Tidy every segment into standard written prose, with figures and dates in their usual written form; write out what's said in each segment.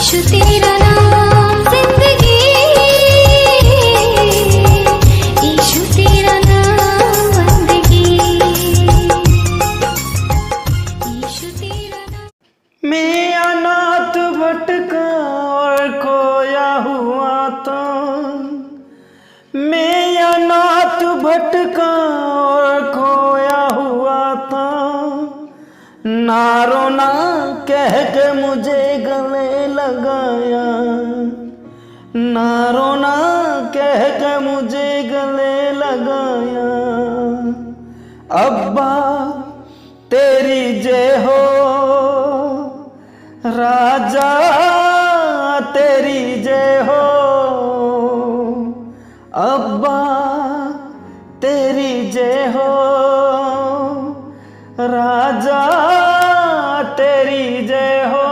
Issue तेरा नाम जिंदगी, ईशु तेरा नाम बंदगी, ईशु तेरा नाम। मैं अनाथ भटका और खोया हुआ था, मैं अनाथ भटका और खोया हुआ था, ना रोना कह के मुझे गले लगाया, ना रोना कह के मुझे गले लगाया। अब्बा तेरी जय हो, राजा तेरी जय हो, अब्बा तेरी जय हो, राजा तेरी जय हो।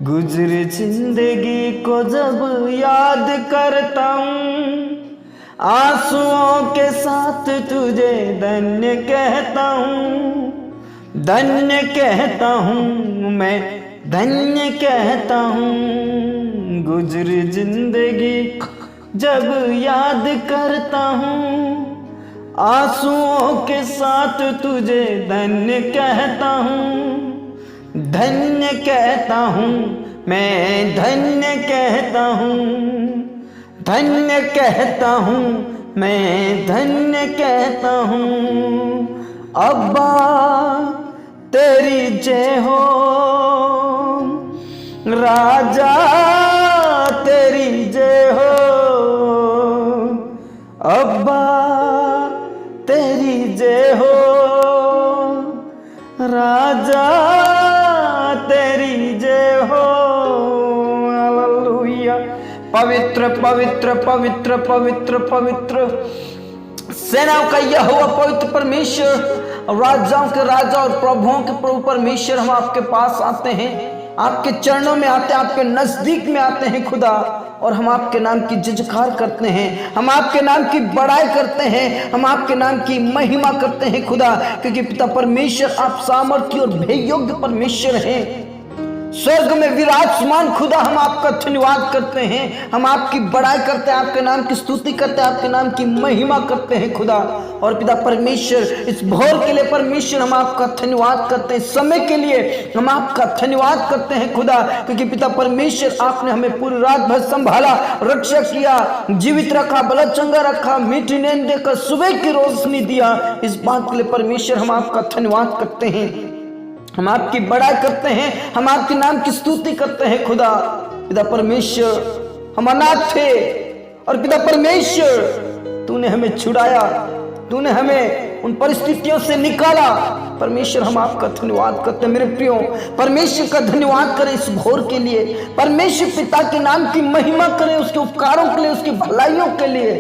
गुजरी जिंदगी को जब याद करता हूँ, आंसुओं के साथ तुझे धन्य कहता हूँ, धन्य कहता हूँ, मैं धन्य कहता हूँ। गुजरी जिंदगी जब याद करता हूँ, आंसुओं के साथ तुझे धन्य कहता हूँ, धन्य कहता हूँ, मैं धन्य कहता हूँ, धन्य कहता हूँ, मैं धन्य कहता हूँ। अब्बा तेरी जय हो, राजा तेरी जय हो, अब्बा तेरी जय हो, राजा तेरी जय हो। हालेलुया। पवित्र पवित्र पवित्र पवित्र पवित्र सेनाओं का यहोवा पवित्र परमेश्वर, राजाओं के राजा और प्रभुओं के प्रभु परमेश्वर, हम आपके पास आते हैं, आपके चरणों में आते हैं, आपके नजदीक में आते हैं खुदा, और हम आपके नाम की जयकार करते हैं, हम आपके नाम की बड़ाई करते हैं, हम आपके नाम की महिमा करते हैं खुदा, क्योंकि पिता परमेश्वर आप सामर्थ्य और भययोग्य परमेश्वर हैं। स्वर्ग में विराजमान खुदा, हम आपका धन्यवाद करते हैं, हम आपकी बड़ाई करते हैं, आपके नाम की स्तुति करते हैं, आपके नाम की महिमा करते हैं खुदा। और पिता परमेश्वर इस भोर के लिए परमेश्वर हम आपका धन्यवाद करते हैं, समय के लिए हम आपका धन्यवाद करते हैं खुदा, क्योंकि पिता परमेश्वर आपने हमें पूरी रात भर संभाला, रक्षा किया, जीवित रखा, बल चंगा रखा, मीठी नींद देकर सुबह की रोशनी दिया। इस बात के लिए परमेश्वर हम आपका धन्यवाद करते हैं, हम आपकी बड़ाई करते हैं, हम आपके नाम की स्तुति करते हैं खुदा। पिता परमेश्वर हम अनाथ थे, और पिता परमेश्वर तूने हमें छुड़ाया, तूने हमें उन परिस्थितियों से निकाला। परमेश्वर हम आपका धन्यवाद करते हैं। मेरे प्रियो, परमेश्वर का धन्यवाद करें इस भोर के लिए, परमेश्वर पिता के नाम की महिमा करें, उसके उपकारों के लिए, उसकी भलाइयों के लिए।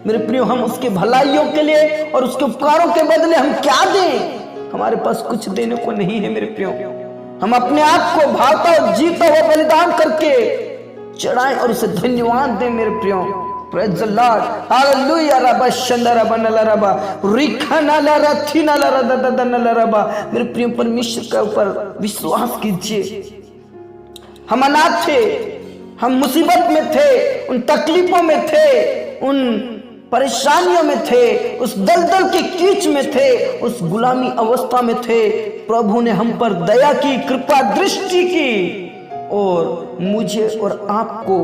मेरे प्रियो, हम उसकी भलाइयों के लिए और उसके उपकारों के बदले हम क्या दें? हमारे पास कुछ देने को नहीं है मेरे प्रियो। हम अपने आप को भाता और जीता हुआ बलिदान करके चढ़ाएं और उसे धन्यवाद दें मेरे प्रियो। Praise the Lord, hallelujah. रबा शंदरा बनला रबा रिखना ला रथिना ला रदददन रबा। मेरे प्रियो, परमेश्वर के ऊपर विश्वास कीजिए। हम अनाथ थे, हम मुसीबत में थे, उन तकलीफों में थे, उन परेशानियों में थे, उस दलदल के कीच में थे, उस गुलामी अवस्था में थे। प्रभु ने हम पर दया की, कृपा दृष्टि की, और मुझे और आपको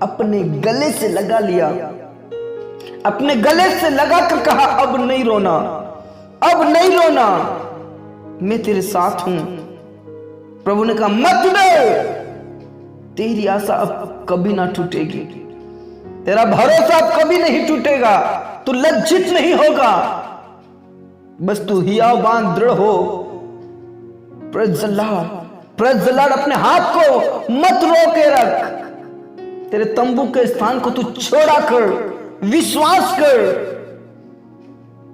अपने गले से लगा लिया, अपने गले से लगाकर कहा, अब नहीं रोना, अब नहीं रोना, मैं तेरे साथ हूं। प्रभु ने कहा, मत डर, तेरी आशा अब कभी ना टूटेगी, तेरा भरोसा अब कभी नहीं टूटेगा, तू लज्जित नहीं होगा, बस तू हियावान दृढ़ हो। Praise the Lord, praise the Lord. अपने हाथ को मत रोके रख, तेरे तंबू के स्थान को तू छोड़ा कर, विश्वास कर,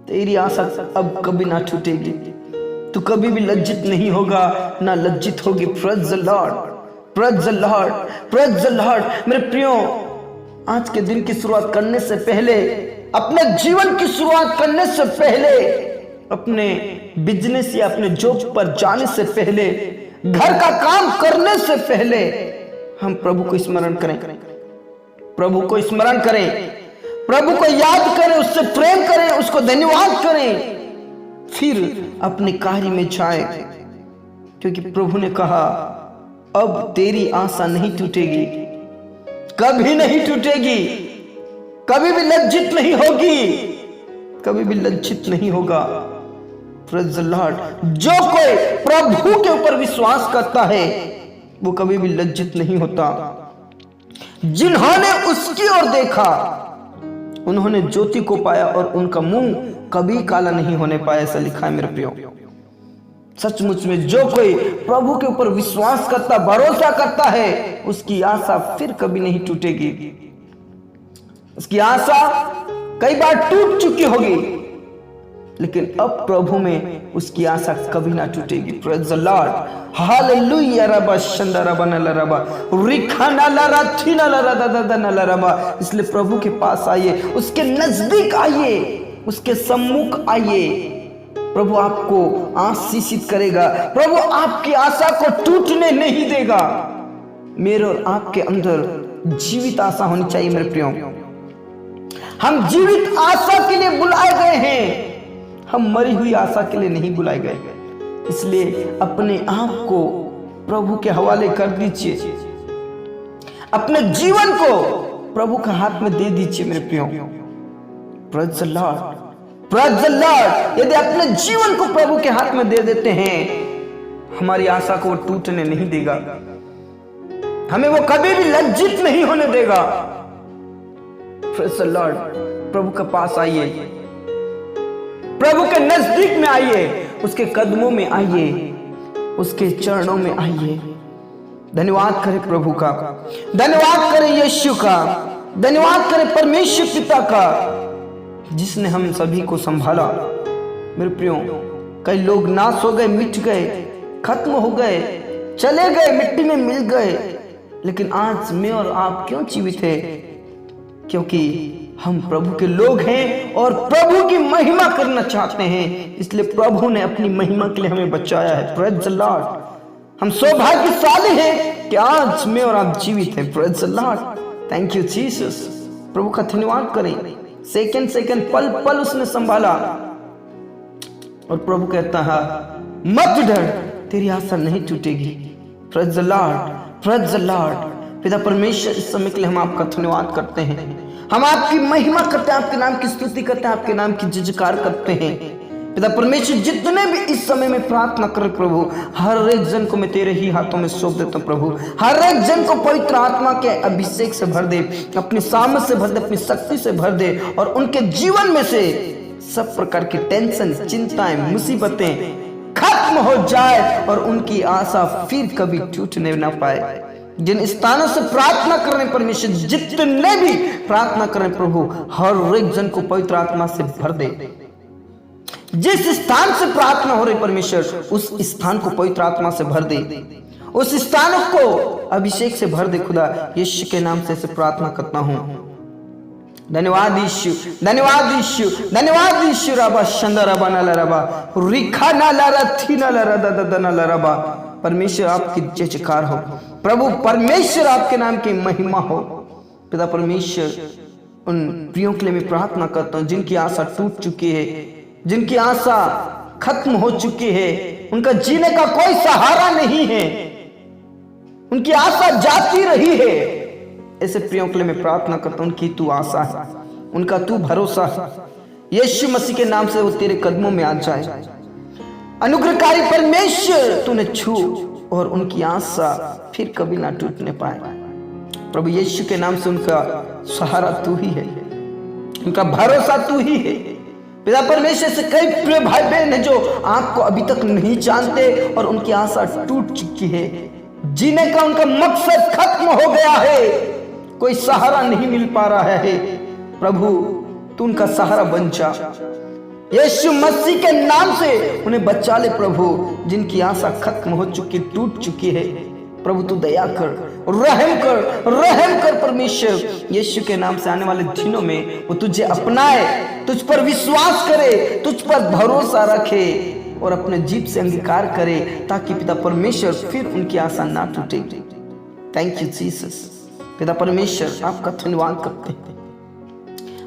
तेरी आशा अब कभी ना टूटेगी, तू कभी भी लज्जित नहीं होगा, ना लज्जित होगी। Praise the Lord, praise the Lord, praise the Lord. मेरे प्रियो, आज के दिन की शुरुआत करने से पहले, अपने जीवन की शुरुआत करने से पहले, अपने बिजनेस या अपने जॉब पर जाने से पहले घर का काम करने से पहले हम प्रभु को स्मरण करें, प्रभु को स्मरण करें, प्रभु को याद करें, उससे प्रेम करें, उसको धन्यवाद करें, फिर अपने कार्य में जाए। क्योंकि प्रभु ने कहा अब तेरी आशा नहीं टूटेगी, कभी नहीं टूटेगी, कभी भी लज्जित नहीं होगी, कभी भी लज्जित नहीं होगा। Praise the Lord. जो कोई प्रभु के ऊपर विश्वास करता है वो कभी भी लज्जित नहीं होता। जिन्होंने उसकी ओर देखा उन्होंने ज्योति को पाया और उनका मुंह कभी काला नहीं होने पाया, ऐसा लिखा है मेरे प्रियो। सचमुच में जो कोई प्रभु के ऊपर विश्वास करता, भरोसा करता है, उसकी आशा फिर कभी नहीं टूटेगी। उसकी आशा कई बार टूट चुकी होगी, लेकिन अब प्रभु में उसकी आशा कभी ना टूटेगी। Praise the Lord. हालेलुया। रबा शंदा रबा नला रबा रिखा नला रथी नला रदा नला रबा। इसलिए प्रभु के पास आइए, उसके नजदीक आइए, उसके सम्मुख आइए। प्रभु आपको आशीषित करेगा, प्रभु आपकी आशा को टूटने नहीं देगा। मेरे और आपके अंदर जीवित आशा होनी चाहिए मेरे प्रियो। हम जीवित आशा के लिए बुलाए गए हैं, हम मरी हुई आशा के लिए नहीं बुलाए गए। इसलिए अपने आप को प्रभु के हवाले कर दीजिए, अपने जीवन को प्रभु के हाथ में दे दीजिए मेरे प्रियो। Praise the Lord, praise the Lord. यदि अपने जीवन को प्रभु के हाथ में दे देते हैं, हमारी आशा को वो टूटने नहीं देगा, हमें वो कभी भी लज्जित नहीं होने देगा। Praise the Lord. प्रभु के पास आइए, प्रभु के नजदीक में आइए, उसके कदमों में आइए, उसके चरणों में आइए। धन्यवाद करें प्रभु का, धन्यवाद करें यीशु का, धन्यवाद करें परमेश्वर पिता का, जिसने हम सभी को संभाला। मेरे प्रियो, कई लोग नाश हो गए, मिट गए, खत्म हो गए, चले गए, मिट्टी में मिल गए, लेकिन आज मैं और आप क्यों जीवित है? क्योंकि हम प्रभु के लोग हैं और प्रभु की महिमा करना चाहते हैं। इसलिए प्रभु ने अपनी महिमा के लिए हमें बचाया है। Praise the Lord. हम सौभाग्यशाली हैं कि आज मैं और आप जीवित हैं। Praise the Lord. Thank you Jesus. प्रभु का धन्यवाद करें। सेकंड सेकंड, पल पल उसने संभाला और प्रभु कहता है मत डर, तेरी आशा नहीं टूटेगी। Praise the Lord, praise the Lord. पिता परमेश्वर, इस समय के लिए हम आपका धन्यवाद करते हैं, हम आपकी महिमा करते हैं, आपके नाम की स्तुति करते हैं, आपके नाम की जयकार करते हैं। पिता परमेश्वर, जितने भी इस समय में प्रार्थना कर प्रभु, हर एक जन को मैं तेरे ही हाथों में सौंप देता हूं प्रभु। हर एक जन को पवित्र आत्मा के अभिषेक से भर दे, अपनी सामर्थ से भर दे, अपनी शक्ति से भर दे, और उनके जीवन में से सब प्रकार की टेंशन, चिंताएं, मुसीबतें खत्म हो जाए और उनकी आशा फिर कभी टूटने ना पाए। जिन स्थानों से प्रार्थना कर रहे हैं परमेश्वर, जितने भी प्रार्थना कर रहे हैं प्रभु, हर एक जन को पवित्र आत्मा से भर दे। जिस स्थान से प्रार्थना हो रही परमेश्वर, उस स्थान को पवित्र आत्मा से भर दे, उस स्थान को अभिषेक से भर दे खुदा। यीशु के नाम से प्रार्थना करता हूं। धन्यवाद यीशु, धन्यवाद यीशु, धन्यवाद यीशु। रबा शंदा रबा नला रबा रिखा नला रथी नला रदा नला रबा। परमेश्वर आपकी जयकार हो प्रभु, परमेश्वर आपके नाम की महिमा हो। पिता परमेश्वर, उन प्रियों के लिए मैं प्रार्थना करता हूँ जिनकी आशा टूट चुकी है, जिनकी आशा खत्म हो चुकी है, उनका जीने का कोई सहारा नहीं है, उनकी आशा जाती रही है। ऐसे प्रियों के लिए मैं प्रार्थना करता हूँ, उनकी तू आशा है, उनका तू भरोसा है। यीशु मसीह के नाम से वो तेरे कदमों में आ जाए। अनुग्रहकारी परमेश्वर, तूने छू और उनकी आशा फिर कभी ना टूटने पाए। प्रभु यीशु के नाम से उनका सहारा तू ही है, उनका भरोसा तू ही है। पिता परमेश्वर, से कई प्रिय भाई बहन है जो आपको अभी तक नहीं जानते और उनकी आशा टूट चुकी है, जीने का उनका मकसद खत्म हो गया है, कोई सहारा नहीं मिल पा रहा है। प्रभु तू उनका सहारा बन जा, यीशु मसीह के नाम से उन्हें बचा ले प्रभु। जिनकी आशा खत्म हो चुकी, टूट चुकी है, प्रभु तू दया कर, रहम कर, रहम कर परमेश्वर। यीशु के नाम से आने वाले दिनों में वो तुझे अपनाए, तुझ पर विश्वास करे, तुझ पर भरोसा रखे। और अपने जीभ से अंगीकार करे, ताकि पिता परमेश्वर फिर उनकी आशा ना टूटे। Thank you Jesus. पिता परमेश्वर आपका धन्यवाद करते हैं,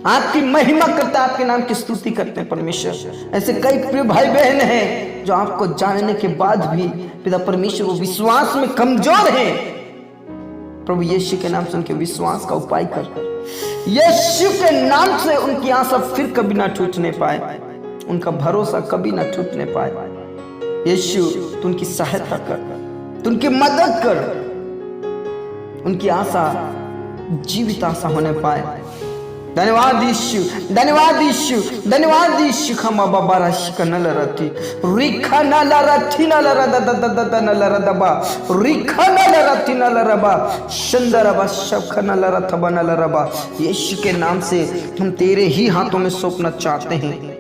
आपकी महिमा करते हैं, आपके नाम की स्तुति करते हैं परमेश्वर। ऐसे कई प्रिय भाई बहन हैं जो आपको जानने के बाद भी पिता परमेश्वर वो विश्वास में कमजोर हैं। प्रभु यीशु के नाम से उनके विश्वास का उपाय कर, यीशु के नाम से उनकी आशा फिर कभी ना टूटने पाए, उनका भरोसा कभी ना टूटने पाए। यीशु तू उनकी सहायता कर, तू उनकी मदद कर, उनकी आशा जीवित आशा होने पाए। धन्यवाद यीशु, धन्यवाद यीशु, धन्यवाद यीशु। खमा बाबा राशि का नल रथी रिखा नल रथी नल रदा द नल रदबा रिखा नल रथी नल रबा शंदरबा शख नल रथ बनल रबा। यीशु के नाम से हम तेरे ही हाथों में सौंपना चाहते हैं।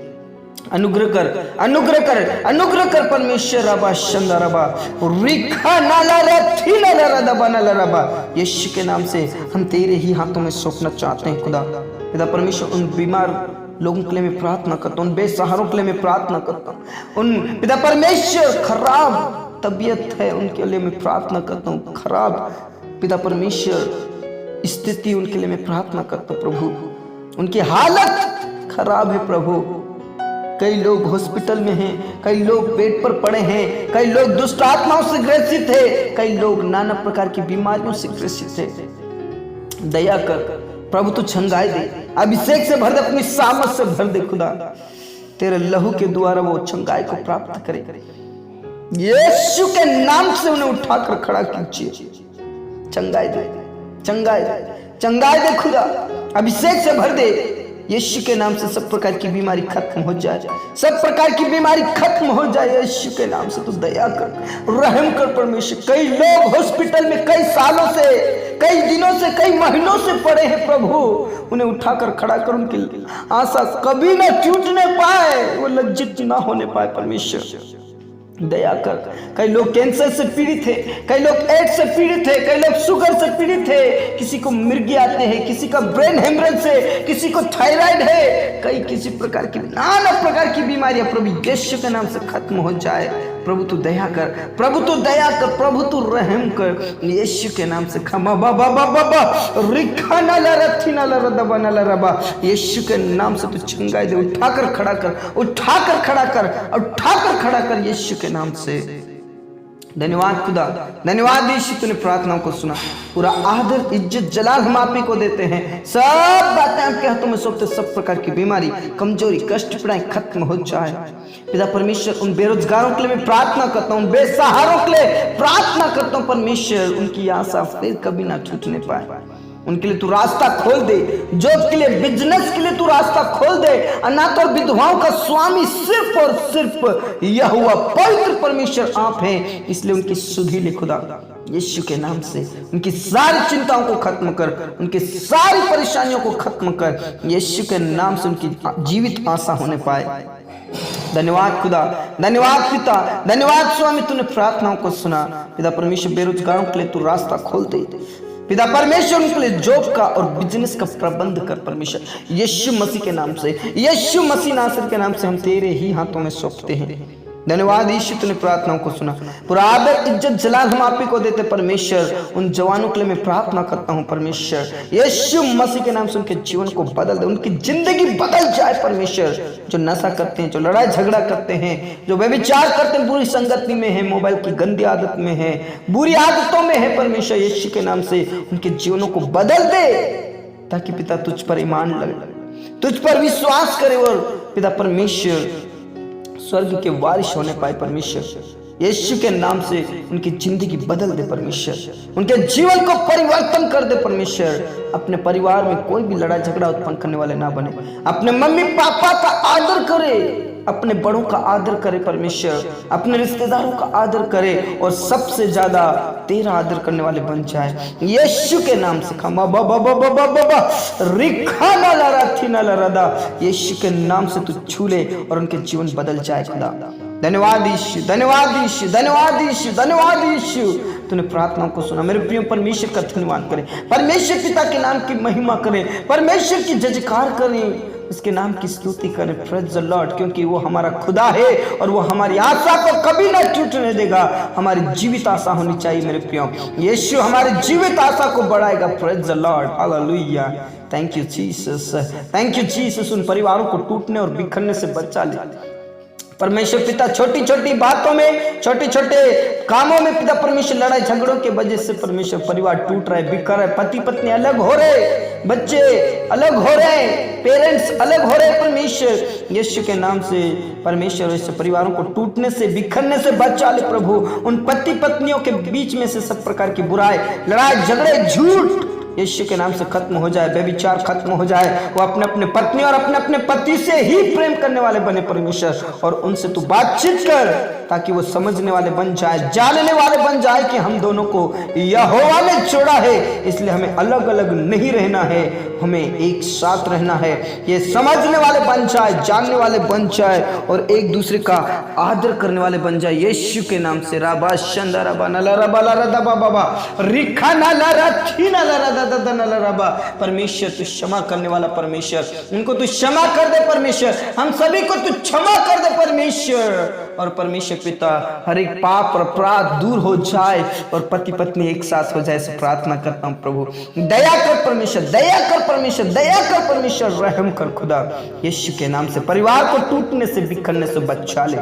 अनुग्रह कर, अनुग्रह कर, अनुग्रह कर परमेश्वर। रबा शंदरबा रिखा नल रथी नल रदबा नल रबा। यीशु के नाम से हम तेरे ही हाथों में सौंपना चाहते हैं खुदा। पिता परमेश्वर उन बीमार लोगों के लिए मैं प्रार्थना करता हूँ, उन बेसहारों के लिए मैं प्रार्थना करता हूँ, उन पिता परमेश्वर खराब तबीयत है उनके लिए मैं प्रार्थना करता हूँ, खराब पिता परमेश्वर स्थिति उनके लिए मैं प्रार्थना करता हूँ प्रभु। उनकी हालत खराब है प्रभु। कई लोग हॉस्पिटल में हैं, कई लोग बेड पर पड़े हैं, कई लोग दुष्ट आत्माओं से ग्रसित है, कई लोग नाना प्रकार की बीमारियों से ग्रसित है। दया कर प्रभु, तू छंगाई दे, अभिषेक से भर दे, अपनी सामर्थ से भर दे खुदा। तेरे लहू के द्वारा वो छंगाई को प्राप्त करे। यीशु के नाम से उन्हें उठाकर खड़ा कीजिए। चंगाई दे, चंगाई दे, चंगाई दे खुदा, अभिषेक से भर दे। यीशु के नाम से सब प्रकार की बीमारी खत्म हो जाए, सब प्रकार की बीमारी खत्म हो जाए। यीशु के नाम से तू दया कर, रहम कर परमेश्वर। कई लोग हॉस्पिटल में कई सालों से, कई दिनों से, कई महीनों से पड़े हैं प्रभु, उन्हें उठाकर खड़ा कर, उनकी आशा कभी ना टूटने पाए, वो लज्जित ना होने पाए परमेश्वर। दया कर। कई लोग कैंसर से पीड़ित है, कई लोग एड्स से पीड़ित है, कई लोग शुगर से पीड़ित है, किसी को मिर्गी आते हैं, किसी का ब्रेन हेमरेज है, किसी को थायराइड है, कई किसी प्रकार की नाना प्रकार की बीमारियां प्रभु यीशु के नाम से खत्म हो जाए। प्रभु तू दया कर, प्रभु तू दया कर, प्रभु तू रहम कर। यीशु के नाम से खमा बाबा बाबा बाबा रिखा नल रथी नल रदबा नल रबा। यीशु के नाम से तू चंगाई दे, उठाकर खड़ा कर, उठाकर खड़ा कर, उठाकर खड़ा कर यीशु के नाम से। धन्यवाद खुदा, धन्यवाद यीशु, तूने प्रार्थनाओं को सुना। पूरा आदर इज्जत जलाल हम आप ही को देते हैं। सब बातें आपके हाथों में सौंपते, सब प्रकार की बीमारी, कमजोरी, कष्ट, पीड़ाएं खत्म हो जाए। पिता परमेश्वर, उन बेरोजगारों के लिए मैं प्रार्थना करता हूँ, बेसहारों के लिए प्रार्थना करता हूँ परमेश्वर, उनकी आशा फिर कभी ना टूटने पाए। उनके लिए तू रास्ता खोल दे, जॉब के लिए, बिजनेस के लिए तू रास्ता खोल दे। अनाथ और विधवाओं का स्वामी सिर्फ और सिर्फ यहोवा पवित्र परमेश्वर आप हैं, इसलिए उनकी सुधि ले खुदा यीशु के नाम से। उनकी सारी चिंताओं को खत्म कर, उनकी सारी परेशानियों को खत्म कर, यीशु के नाम से उनकी जीवित आशा होने पाए। धन्यवाद खुदा, धन्यवाद पिता, धन्यवाद स्वामी, तूने प्रार्थनाओं को सुना। पिता परमेश्वर, बेरोजगारों के लिए तू रास्ता खोल दे। पिता परमेश्वर, उनके लिए जॉब का और बिजनेस का प्रबंध कर परमेश्वर, यीशु मसीह के नाम से, यीशु मसीह नासर के नाम से हम तेरे ही हाथों में सौंपते हैं। धन्यवाद यीशु, तूने प्रार्थनाओं को सुना। पूरा आदर इज्जत जलाल हम आप ही को देते परमेश्वर। उन जवानों के लिए मैं प्रार्थना करता हूँ परमेश्वर, यीशु मसीह के नाम से उनके जीवन को बदल दे, उनकी जिंदगी बदल जाए परमेश्वर। जो नशा करते हैं, जो लड़ाई झगड़ा करते हैं, जो व्यभिचार करते हैं, बुरी संगति में है, मोबाइल की गंदी आदत में है, बुरी आदतों में है परमेश्वर, यीशु के नाम से उनके जीवनों को बदल दे, ताकि पिता तुझ पर ईमान लगे, तुझ पर विश्वास करे और पिता परमेश्वर स्वर्ग के वारिश होने पाए परमेश्वर। यीशु के नाम से उनकी जिंदगी बदल दे परमेश्वर, उनके जीवन को परिवर्तन कर दे परमेश्वर। अपने परिवार में कोई भी लड़ाई झगड़ा उत्पन्न करने वाले ना बने, अपने मम्मी पापा का आदर करे, अपने बड़ों का आदर करे परमेश्वर, अपने रिश्तेदारों का आदर करे और सबसे ज्यादा तेरा आदर करने वाले बन जाए यीशु के नाम से। खमा बाबा बाबा बाबा रिखा नाला राथी नाला रदा। यीशु के नाम से तू छू ले और उनके जीवन बदल जाए खुदा। धन्यवाद यीशु, धन्यवाद यीशु, धन्यवाद यीशु, धन्यवाद यीशु, तूने प्रार्थनाओं को सुना। मेरे प्रिय परमेश्वर का धन्यवाद करें, परमेश्वर पिता के नाम की महिमा करें, परमेश्वर की जयकार करें, उसके नाम की स्तुति करें। प्रेज द लॉर्ड, क्योंकि वो हमारा खुदा है और वो हमारी आशा को कभी ना टूटने देगा। हमारी जीवित आशा होनी चाहिए मेरे प्रियो। यीशु हमारी जीवित आशा को बढ़ाएगा। Praise the Lord, hallelujah. Thank you Jesus, thank you Jesus. उन परिवारों को टूटने और बिखरने से बचा ले परमेश्वर पिता। छोटी छोटी बातों में, छोटे छोटे कामों में पिता परमेश्वर लड़ाई झगड़ों के वजह से परमेश्वर परिवार टूट रहा है, बिखर रहा है, पति पत्नी अलग हो रहे, बच्चे अलग हो रहे, पेरेंट्स अलग हो रहे। परमेश्वर यीशु के नाम से परमेश्वर ऐसे परिवारों को टूटने से, बिखरने से बचा ले प्रभु। उन पति पत्नियों के बीच में से सब प्रकार की बुराई, लड़ाई झगड़े, झूठ यीशु के नाम से खत्म हो जाए। व्यभिचार खत्म हो जाए। वो अपने अपने पत्नी और अपने अपने पति से ही प्रेम करने वाले बने परमेश्वर, और उनसे तू बातचीत कर ताकि वो समझने वाले बन जाए, जानने वाले बन जाए कि हम दोनों को यहोवा ने छोड़ा है, इसलिए हमें अलग अलग नहीं रहना है, हमें एक साथ रहना है। ये समझने वाले बन जाए, जानने वाले बन जाए और एक दूसरे का आदर करने वाले बन जाए यीशु के नाम से। राबा शंदा राबा नला राबा ला रदा बाबा रिखा नला रथी नला रदा ददा नला राबा। परमेश्वर तू क्षमा करने वाला परमेश्वर, उनको तू क्षमा कर दे परमेश्वर, हम सभी को तू क्षमा कर दे परमेश्वर। और परमेश्वर पिता हर एक पाप और अपराध दूर हो जाए और पति पत्नी एक साथ हो जाए, ऐसे प्रार्थना करता हूँ प्रभु। दया कर परमेश्वर, दया कर परमेश्वर, दया कर परमेश्वर, रहम कर खुदा यीशु के नाम से। परिवार को टूटने से, बिखरने से बचा ले।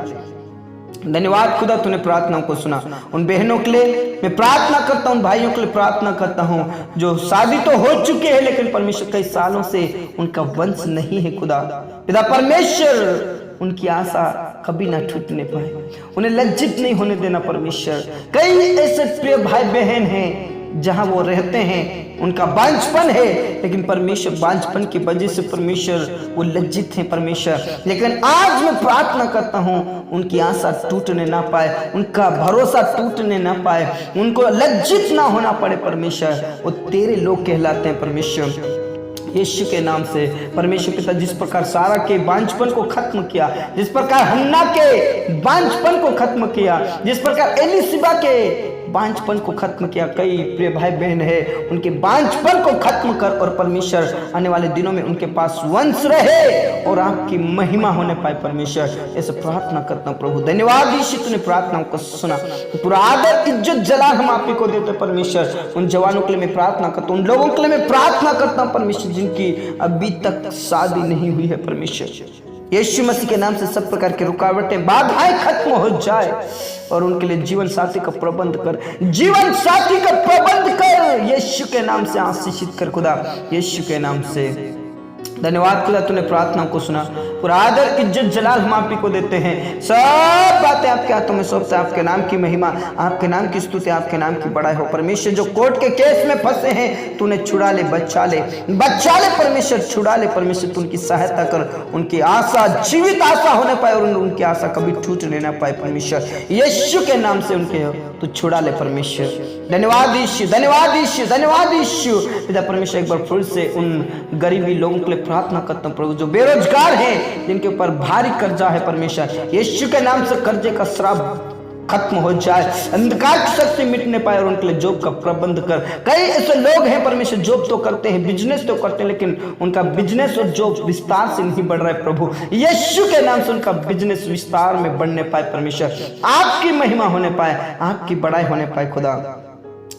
धन्यवाद खुदा, तूने प्रार्थनाओं को सुना। उन बहनों के लिए मैं प्रार्थना करता हूँ, भाइयों के लिए प्रार्थना करता हूँ जो शादी तो हो चुके हैं लेकिन परमेश्वर कई सालों से उनका वंश नहीं है खुदा। पिता परमेश्वर उनकी आशा कभी ना टूटने पाए, उन्हें लज्जित नहीं होने देना परमेश्वर। कई ऐसे प्रिय भाई बहन हैं जहां वो रहते हैं, उनका बांझपन है लेकिन परमेश्वर बांझपन की वजह से परमेश्वर वो लज्जित हैं परमेश्वर। लेकिन आज मैं प्रार्थना करता हूं उनकी आशा टूटने ना पाए, उनका भरोसा टूटने ना पाए, उनको लज्जित ना होना पड़े परमेश्वर। वो तेरे लोग कहलाते हैं परमेश्वर यीशु के नाम से। परमेश्वर पिता जिस प्रकार सारा के बांझपन को खत्म किया, जिस प्रकार हन्ना के बांझपन को खत्म किया, जिस प्रकार एलिशिबा के बांझपन को खत्म किया, कई प्रिय भाई बहन है उनके बांझपन को खत्म कर और परमेश्वर आने वाले दिनों में उनके पास वंश रहे और आपकी महिमा होने पाए परमेश्वर। ऐसे प्रार्थना करता हूँ प्रभु। धन्यवाद यीशु, तूने प्रार्थनाओं को सुना। पूरा आदर इज्जत जलाल हम आप ही को देते परमेश्वर। उन जवानों के लिए मैं प्रार्थना करता हूँ, उन लोगों के लिए मैं प्रार्थना करता हूँ परमेश्वर जिनकी अभी तक शादी नहीं हुई है परमेश्वर। यीशु मसीह के नाम से सब प्रकार की रुकावटें, बाधाएं खत्म हो जाए और उनके लिए जीवन साथी का प्रबंध कर, जीवन साथी का प्रबंध कर यीशु के नाम से आशीषित कर खुदा यीशु के नाम से। धन्यवाद खुदा, तूने प्रार्थनाओं को सुना। पूरा आदर इज्जत जलाल हम आप ही को देते हैं। सब बातें आपके हाथों में सौंपते हैं। आपके नाम की महिमा, आपके नाम की स्तुति, आपके नाम की बड़ाई हो परमेश्वर। जो कोर्ट के केस में फंसे हैं तूने छुड़ा ले, बचा ले, बचा ले परमेश्वर, छुड़ा ले परमेश्वर। तू उनकी सहायता कर, उनकी आशा जीवित आशा होने पाए और उनकी आशा कभी टूटने ना पाए परमेश्वर। यीशु के नाम से उनके तू छुड़ा ले परमेश्वर। धन्यवाद यीशु, धन्यवाद यीशु, धन्यवाद यीशु। पिता परमेश्वर एक बार फिर से उन गरीबी लोगों के लिए प्रार्थना करता हूँ प्रभु जो बेरोजगार हैं, जिनके ऊपर भारी कर्जा है परमेश्वर। यीशु के नाम से कर्जे का श्राप खत्म हो जाए, अंधकार की शक्ति मिटने पाए और उनके लिए जॉब का प्रबंध कर। कई ऐसे लोग हैं परमेश्वर जॉब तो करते हैं, बिजनेस तो करते हैं, लेकिन उनका बिजनेस और जॉब विस्तार से नहीं बढ़ रहा है प्रभु। यीशु के नाम से उनका बिजनेस विस्तार में बढ़ने पाए परमेश्वर, आपकी महिमा होने पाए, आपकी बड़ाई होने पाए खुदा।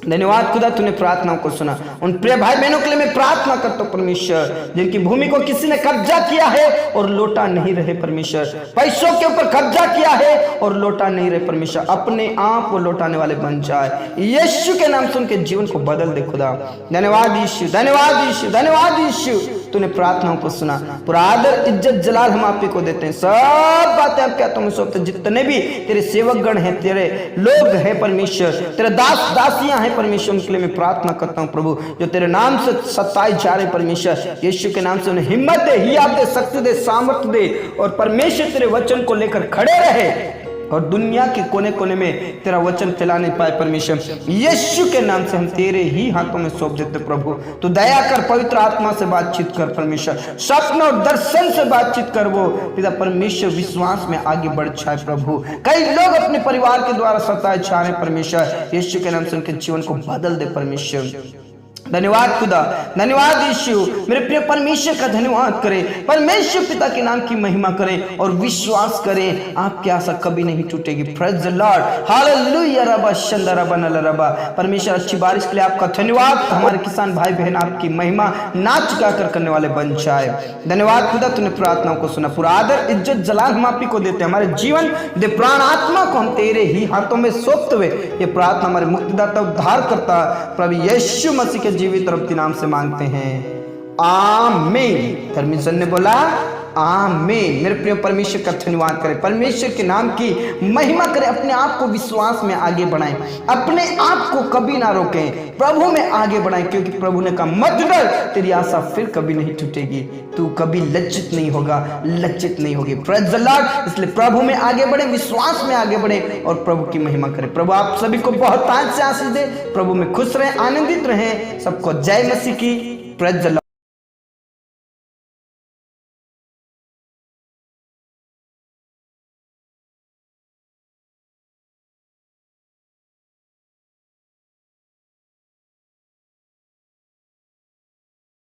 धन्यवाद खुदा, तूने प्रार्थनाओं को सुना। उन प्रिय भाई बहनों के लिए मैं प्रार्थना करता हूँ परमेश्वर जिनकी भूमि को किसी ने कब्जा किया है और लौटा नहीं रहे परमेश्वर, पैसों के ऊपर कब्जा किया है और लौटा नहीं रहे परमेश्वर, अपने आप को लौटाने वाले बन जाए यीशु के नाम से। उनके जीवन को बदल दे खुदा। धन्यवाद यीशु, धन्यवाद यीशु, धन्यवाद यीशु, तूने प्रार्थनाओं को सुना। पूरा आदर इज्जत जलाल हम आप ही को देते हैं। सब बातें आपके हाथों में सौंपते। जितने भी तेरे सेवक गण हैं, तेरे लोग हैं परमेश्वर, तेरे दास दासियां हैं परमेश्वर, उनके लिए मैं प्रार्थना करता हूं प्रभु जो तेरे नाम से सताए जा रहे परमेश्वर। यीशु के नाम से उन्हें हिम्मत दे, हियाव दे, शक्ति दे, सामर्थ्य दे और परमेश्वर तेरे वचन को लेकर खड़े रहे और दुनिया के कोने कोने में तेरा वचन फैलाने पाए परमेश्वर। यीशु के नाम से हम तेरे ही हाथों में सौंप देते प्रभु। तो दया कर, पवित्र आत्मा से बातचीत कर परमेश्वर, स्वप्न और दर्शन से बातचीत कर वो पिता परमेश्वर विश्वास में आगे बढ़ जाए प्रभु। कई लोग अपने परिवार के द्वारा सताए जा रहे परमेश्वर, यीशु के नाम से उनके जीवन को बदल दे परमेश्वर। धन्यवाद खुदा, धन्यवाद यीशु। मेरे प्रिय परमेश्वर का धन्यवाद करें, परमेश्वर पिता के नाम की महिमा करें और विश्वास करें आपकी आशा कभी नहीं टूटेगी। Praise the Lord, hallelujah. रबा शंदा रबा नला रबा। परमेश्वर अच्छी बारिश के लिए आपका धन्यवाद। हमारे किसान भाई बहन आपकी महिमा नाच गाकर करने वाले बन जाए। धन्यवाद खुदा, तूने प्रार्थनाओं को सुना। पूरा आदर इज्जत जलाल हम आप ही को देते हैं। हमारे जीवन दे प्राण आत्मा को हम तेरे ही हाथों में सौंपते हुए ये प्रार्थना हमारे मुक्तिदाता उद्धार करता प्रभु यीशु मसीह के जीवित और अद्भुत नाम से मांगते हैं, आमीन। धर्मीजन ने बोला आमीन। मेरे प्रिय परमेश्वर का धन्यवाद करें, परमेश्वर के नाम की महिमा करें। अपने आप को विश्वास में आगे बढ़ाएं, अपने आप को कभी ना रोकें, प्रभु में आगे बढ़ाएं, क्योंकि प्रभु ने कहा मत डर, तेरी आशा फिर कभी नहीं टूटेगी, तू कभी लज्जित नहीं होगा, लज्जित नहीं होगी। Praise the Lord. इसलिए प्रभु में आगे बढ़े, विश्वास में आगे बढ़े और प्रभु की महिमा करें। प्रभु आप सभी को बहुत ताज से आशीष दे, प्रभु में खुश रहें, आनंदित रहें। सबको जय मसीह की। Praise the Lord.